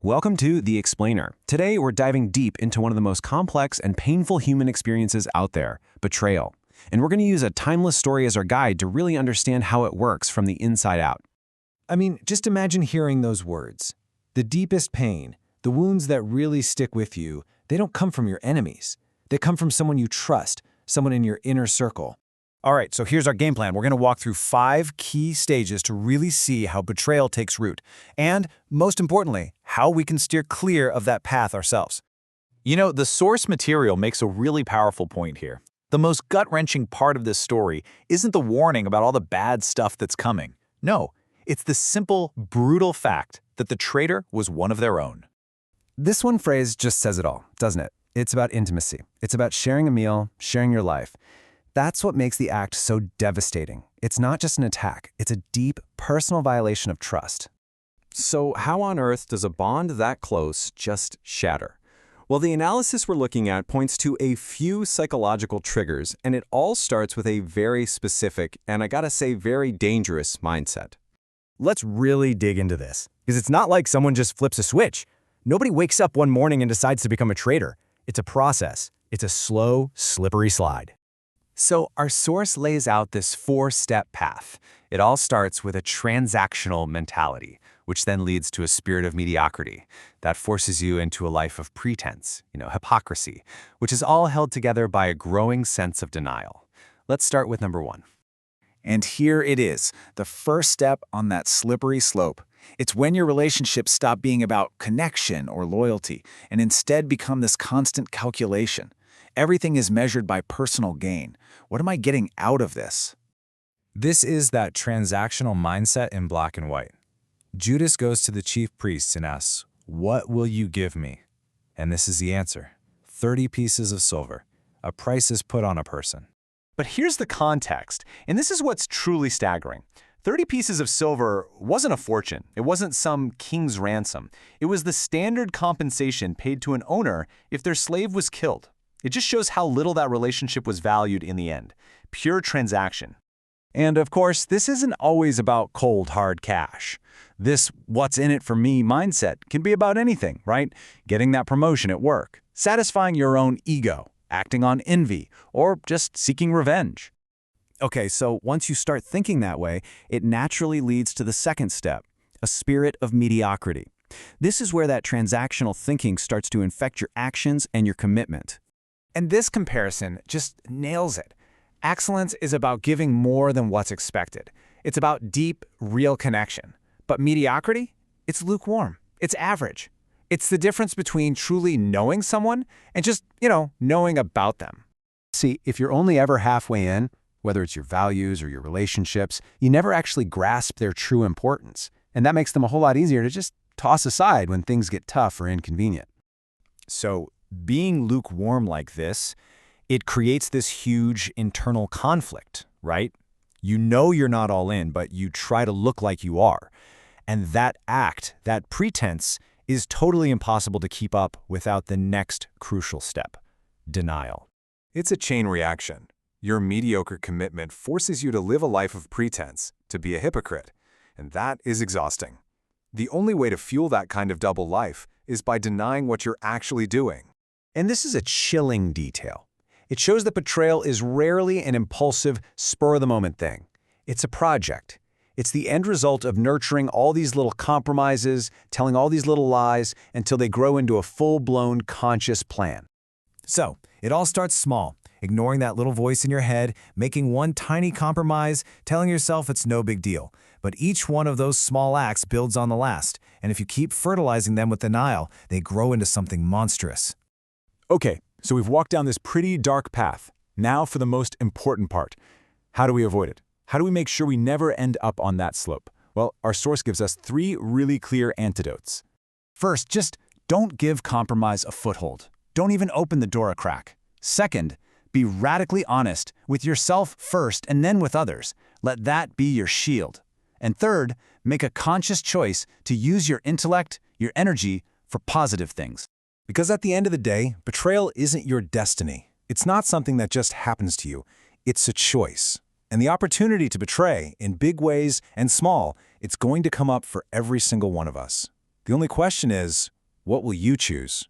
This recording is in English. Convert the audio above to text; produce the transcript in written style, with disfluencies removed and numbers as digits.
Welcome to The Explainer. Today, we're diving deep into one of the most complex and painful human experiences out there, betrayal. And we're going to use a timeless story as our guide to really understand how it works from the inside out. I mean, just imagine hearing those words. The deepest pain, the wounds that really stick with you, they don't come from your enemies. They come from someone you trust, someone in your inner circle. All right, so here's our game plan. We're going to walk through 5 key stages to really see how betrayal takes root, and, most importantly, how we can steer clear of that path ourselves. You know, the source material makes a really powerful point here. The most gut-wrenching part of this story isn't the warning about all the bad stuff that's coming. No, it's the simple, brutal fact that the traitor was one of their own. This one phrase just says it all, doesn't it? It's about intimacy. It's about sharing a meal, sharing your life. That's what makes the act so devastating. It's not just an attack. It's a deep, personal violation of trust. So how on earth does a bond that close just shatter? Well, the analysis we're looking at points to a few psychological triggers, and it all starts with a very specific, and I gotta say, very dangerous mindset. Let's really dig into this, because it's not like someone just flips a switch. Nobody wakes up one morning and decides to become a traitor. It's a process. It's a slow, slippery slide. So our source lays out this 4-step path. It all starts with a transactional mentality, which then leads to a spirit of mediocrity that forces you into a life of pretense, hypocrisy, which is all held together by a growing sense of denial. Let's start with number 1. And here it is, the first step on that slippery slope. It's when your relationships stop being about connection or loyalty and instead become this constant calculation. Everything is measured by personal gain. What am I getting out of this? This is that transactional mindset in black and white. Judas goes to the chief priests and asks, "What will you give me?" And this is the answer. 30 pieces of silver. A price is put on a person. But here's the context, and this is what's truly staggering. 30 pieces of silver wasn't a fortune. It wasn't some king's ransom. It was the standard compensation paid to an owner if their slave was killed. It just shows how little that relationship was valued in the end. Pure transaction. And of course, this isn't always about cold, hard cash. This what's in it for me mindset can be about anything, right? Getting that promotion at work, satisfying your own ego, acting on envy, or just seeking revenge. Okay, so once you start thinking that way, it naturally leads to the second step, a spirit of mediocrity. This is where that transactional thinking starts to infect your actions and your commitment. And this comparison just nails it. Excellence is about giving more than what's expected. It's about deep, real connection. But mediocrity? It's lukewarm. It's average. It's the difference between truly knowing someone and just, knowing about them. See, if you're only ever halfway in, whether it's your values or your relationships, you never actually grasp their true importance. And that makes them a whole lot easier to just toss aside when things get tough or inconvenient. So, being lukewarm like this, it creates this huge internal conflict, right? You know you're not all in, but you try to look like you are. And that act, that pretense, is totally impossible to keep up without the next crucial step, denial. It's a chain reaction. Your mediocre commitment forces you to live a life of pretense, to be a hypocrite, and that is exhausting. The only way to fuel that kind of double life is by denying what you're actually doing. And this is a chilling detail. It shows that betrayal is rarely an impulsive, spur-of-the-moment thing. It's a project. It's the end result of nurturing all these little compromises, telling all these little lies, until they grow into a full-blown conscious plan. So, it all starts small, ignoring that little voice in your head, making one tiny compromise, telling yourself it's no big deal. But each one of those small acts builds on the last, and if you keep fertilizing them with denial, they grow into something monstrous. Okay, so we've walked down this pretty dark path. Now for the most important part. How do we avoid it? How do we make sure we never end up on that slope? Well, our source gives us 3 really clear antidotes. First, just don't give compromise a foothold. Don't even open the door a crack. Second, be radically honest with yourself first and then with others. Let that be your shield. And third, make a conscious choice to use your intellect, your energy, for positive things. Because at the end of the day, betrayal isn't your destiny. It's not something that just happens to you. It's a choice. And the opportunity to betray, in big ways and small, it's going to come up for every single one of us. The only question is, what will you choose?